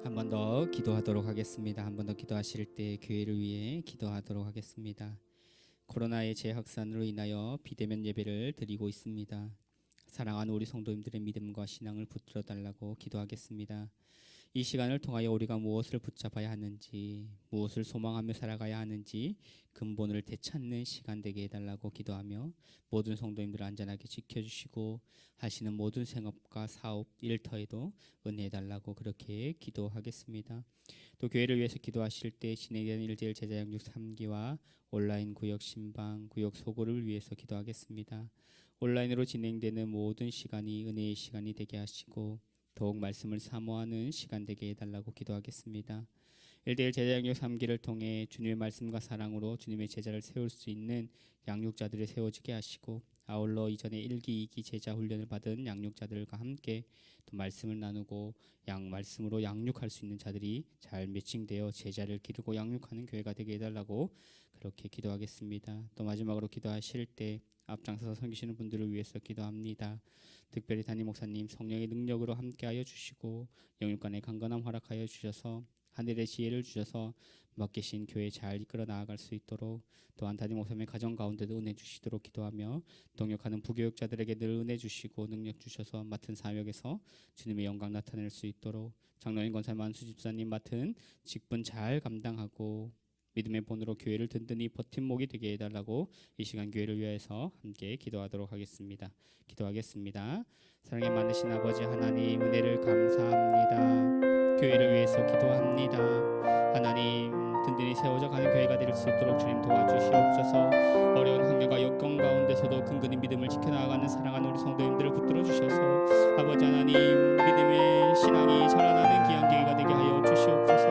한 번 더 기도하도록 하겠습니다. 한 번 더 기도하실 때 교회를 위해 기도하도록 하겠습니다. 코로나의 재확산으로 인하여 비대면 예배를 드리고 있습니다. 사랑하는 우리 성도님들의 믿음과 신앙을 붙들어 달라고 기도하겠습니다. 이 시간을 통하여 우리가 무엇을 붙잡아야 하는지, 무엇을 소망하며 살아가야 하는지 근본을 되찾는 시간 되게 해달라고 기도하며 모든 성도님들을 안전하게 지켜주시고 하시는 모든 생업과 사업, 일터에도 은혜해달라고 그렇게 기도하겠습니다. 또 교회를 위해서 기도하실 때 진행되는 1대1 제자 양육 3기와 온라인 구역 신방, 구역 소구를 위해서 기도하겠습니다. 온라인으로 진행되는 모든 시간이 은혜의 시간이 되게 하시고 더욱 말씀을 사모하는 시간 되게 해달라고 기도하겠습니다. 1대1 제자 양육 3기를 통해 주님의 말씀과 사랑으로 주님의 제자를 세울 수 있는 양육자들을 세워지게 하시고 아울러 이전에 1기, 2기 제자 훈련을 받은 양육자들과 함께 또 말씀을 나누고 말씀으로 양육할 수 있는 자들이 잘 매칭되어 제자를 기르고 양육하는 교회가 되게 해달라고 그렇게 기도하겠습니다. 또 마지막으로 기도하실 때 앞장서서 섬기시는 분들을 위해서 기도합니다. 특별히 담임 목사님 성령의 능력으로 함께하여 주시고 영육간의 강건함 허락하여 주셔서 하늘의 지혜를 주셔서 맡기신 교회 잘 이끌어 나아갈 수 있도록, 또한 담임 목사님의 가정 가운데도 은혜 주시도록 기도하며 동역하는 부교육자들에게 늘 은혜 주시고 능력 주셔서 맡은 사역에서 주님의 영광 나타낼 수 있도록, 장로인 권사님 안수 집사님 맡은 직분 잘 감당하고 믿음의 본으로 교회를 든든히 버팀목이 되게 해달라고 이 시간 교회를 위해서 함께 기도하도록 하겠습니다. 기도하겠습니다. 사랑에 많으신 아버지 하나님, 은혜를 감사합니다. 교회를 위해서 기도합니다. 하나님, 든든히 세워져 가는 교회가 될 수 있도록 주님 도와주시옵소서. 어려운 환경과 여건 가운데서도 근근히 믿음을 지켜나가는 사랑하는 우리 성도님들을 붙들어 주셔서 아버지 하나님 믿음의 신앙이 자라나는 귀한 계기가 되게 하여 주시옵소서.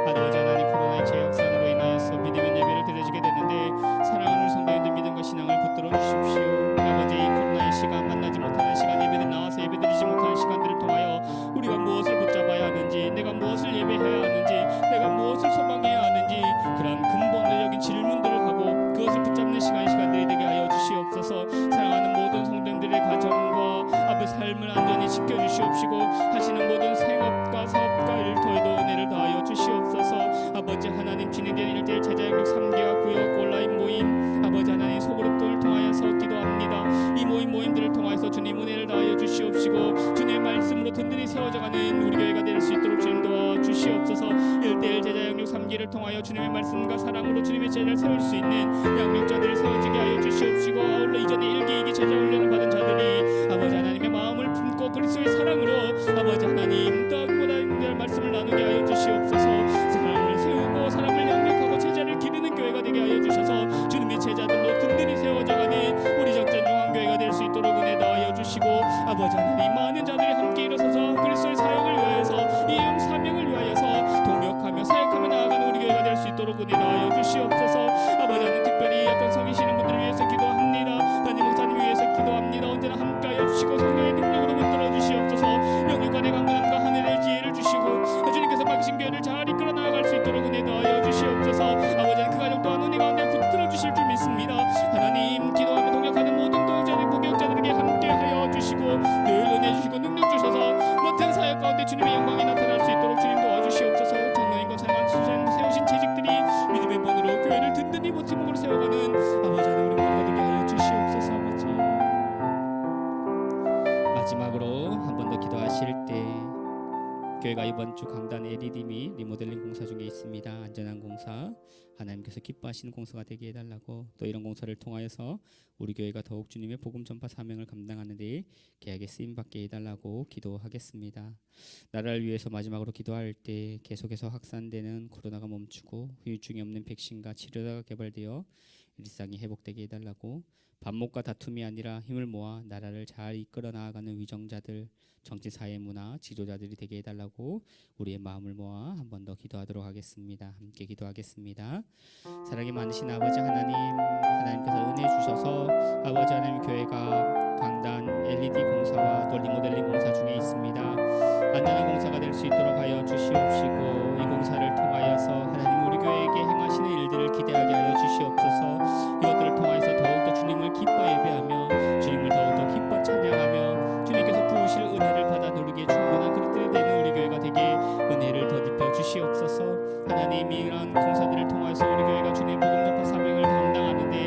아버지 하나님 코로나의 재확산으로 인하여서 믿음의 예배를 드려지게 되는데 사랑하는 우리 성도님들 믿음과 신앙을 붙들어 주십시오. 아버지 이 코로나의 시간 만나지 못하는 시간 예배들 나와서 예배드리지 못하는 시간들을 통하여 우리가 무엇을 붙잡아야 하는지 내가 무엇을 예배해야 하는지 내가 무엇을 소망해야 하는지 그런 근본적인 질문들을 하고 그것을 붙잡는 시간들이 되게 하여 주시옵소서. 사랑하는 모든 성도님들의 가정과 앞의 삶을 안전히 지켜주시옵시고 하시는 모든 생업과 사업과 일터에도 은혜를 다하여 주시옵소서. 아버지 하나님 진행되는 1대1 제자연극 3개와 구역 온라인 모임 아버지 하나님 소그룹들을 통하여서 기도합니다. 이 모임들을 통하여서 주님 은혜를 다하여 주시옵시고 주님의 말씀으로 든든히 세워져가는 우리 교회가 될 수 있도록 주님 도와주시옵소서. 1대1 제자연극 3기를 통하여 주님의 말씀과 사랑으로 주님의 제자를 세울 수 있는 양육자들을 세워지게 하여 주시옵시고 아울러 이전에 1기 2기 제자 훈련을 받은 자들이 아버지 하나님의 마음을 품고 그리스도의 사랑으로 아버지 하나님 또보다 말씀을 나누게 하여 주시옵소서. 사랑을 세우고 사람을 양육하고 제자를 기르는 교회가 되게 하여 주셔서 주님의 제자들로 든든히 세워져가는 우리 적전중앙 교회가 될 수 있도록 은혜 더하여 주시고 아버지 하나님 많은 자들이 함께 일어서서 그리스도의 사역을 위하여서 이용 사명을 위하여서 동역하며 사역하며 나아가는 우리 교회가 될 수 있도록 은혜 더하여 주시옵소서. 아버지 하나님 특별히 어떤 성이시는 분들을 위해서 기도합니다. 담임 목사님 위해서 기도합니다. 언제나 함께하여 주시고 성령의 능력으로 붙들어 주시옵소서. 영육간의 강건함과 하늘의 지혜를 주시고 주님께서 막으신 교회를 잘 이끌어 나아갈 수 있도록 은혜 더하여 주시옵소서. 아버지 하나님 그 가정 또한 은혜 가운데 붙들어 주실 줄 믿습니다. 하나님 기도하며 동역하는 모든 동역자들 부교육자들에게 함께하여 주시고 늘 은혜 주시고 능력 주셔서 모든 사역 가운데 주님의 영광이 나타날 수 있도록 주님 도와주시옵소서. 장로님과 사랑한 수sen 세우신 재직들이 믿음의 본으로 교회를 든든히 버팀목으로 세워가는 아버지 하나님 우리 모두가 되게 하여 주시옵소서. 아버지 마지막으로 한 번 더 기도하실 때 교회가 이번 주 강단 LED 및 리모델링 공사 중에 있습니다. 안전한 공사 하나님께서 기뻐하시는 공사가 되게 해달라고 또 이런 공사를 통하여서 우리 교회가 더욱 주님의 복음 전파 사명을 감당하는 데 계약에 쓰임받게 해달라고 기도하겠습니다. 나라를 위해서 마지막으로 기도할 때 계속해서 확산되는 코로나가 멈추고 후유증이 없는 백신과 치료제가 개발되어 일상이 회복되게 해달라고 반목과 다툼이 아니라 힘을 모아 나라를 잘 이끌어 나아가는 위정자들 정치, 사회, 문화, 지도자들이 되게 해달라고 우리의 마음을 모아 한 번 더 기도하도록 하겠습니다. 함께 기도하겠습니다. 사랑이 많으신 아버지 하나님께서 은혜 주셔서 아버지 하나님 교회가 강단 LED 공사와 또 리모델링 공사 중에 있습니다. 안전한 공사가 될 수 있도록 하여 주시옵시고 이 공사를 통하여서 하나님 우리 교회에게 행하시는 일들을 기대하게 하여 주시옵소서. 이것들을 통하여서 더욱더 주님을 기뻐 예배하며 주님을 더욱더 기뻐 찬양하며 주님께서 부으실 은혜를 받아 누리기에 충분한 그릇들이 되는 우리 교회가 되게 은혜를 더입혀 주시옵소서. 하나님 이런 공사들을 통해서 우리 교회가 주님의 복음 전파 사명을 감당하는데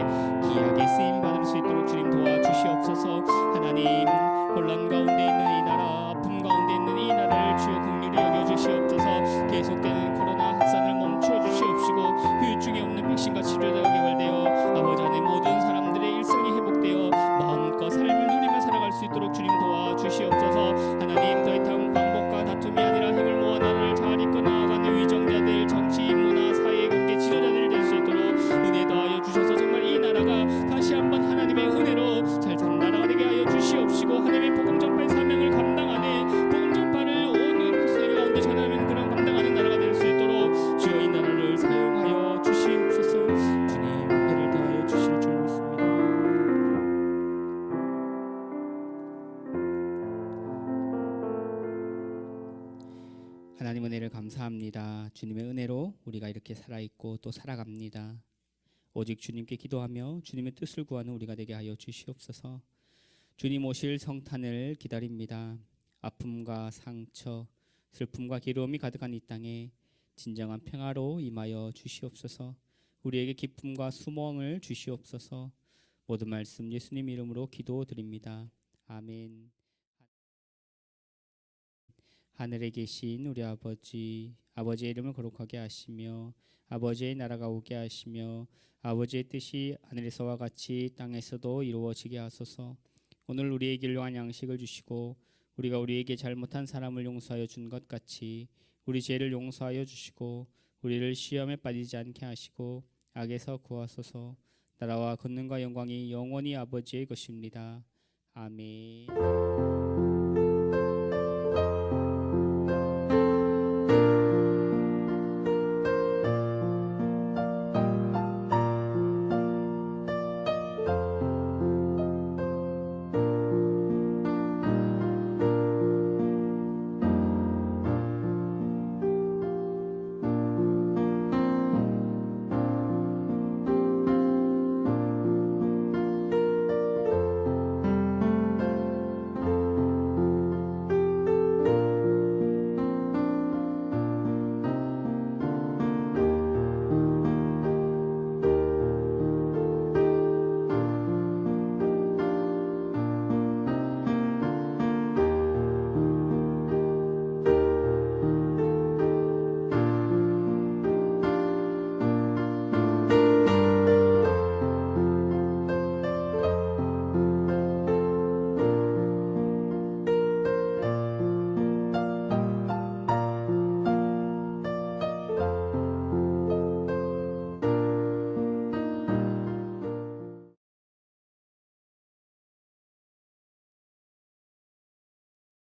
귀하게 쓰임 받을 수 있도록 주님 도와주시옵소서. 하나님 혼란 가운데 있는 이 나라 아픔 가운데 있는 이 나라를 주여 긍휼히 여겨주시옵소서. 계속되는 코로나 확산을 멈춰 주시옵시고 후유증이 없는 백신과 치료제가 개발되어 아버지 하나님 모든 사람들의 일상이 회복되어 마음껏 삶을 누리며 살아갈 수 있도록 주님 도와주시옵소서. 하나님 더 이상 반복과 다툼이 아니라 힘을 모아 나라를 잘 이끌어 나아가는 위정자들 정치 문화 사회 경제 지도자들이 될 수 있도록 은혜 더하여 주셔서 정말 이 나라가 다시 한번 하나님의 은혜로 잘 사는 나라가 되게 하여 주시옵시고 하나님의 복음 전파의 사명을 감당하는 복음 전파를 온 세계 가운데 전하는 그런 감당하는 나라가 될 수 있도록 주여 이 나라를 사용하여 주시옵소서. 주님 은혜를 더하여 주실 줄 믿습니다. 하나님 은혜를 감사합니다. 주님의 은혜로 우리가 이렇게 살아있고 또 살아갑니다. 오직 주님께 기도하며 주님의 뜻을 구하는 우리가 되게 하여 주시옵소서. 주님 오실 성탄을 기다립니다. 아픔과 상처, 슬픔과 괴로움이 가득한 이 땅에 진정한 평화로 임하여 주시옵소서. 우리에게 기쁨과 수몽을 주시옵소서. 모든 말씀 예수님 이름으로 기도드립니다. 아멘. 하늘에 계신 우리 아버지의 이름을 거룩하게 하시며 아버지의 나라가 오게 하시며 아버지의 뜻이 하늘에서와 같이 땅에서도 이루어지게 하소서. 오늘 우리에게 일용할 양식을 주시고 우리가 우리에게 잘못한 사람을 용서하여 준 것 같이 우리 죄를 용서하여 주시고 우리를 시험에 빠지지 않게 하시고 악에서 구하소서. 나라와 권능과 영광이 영원히 아버지의 것입니다. 아멘.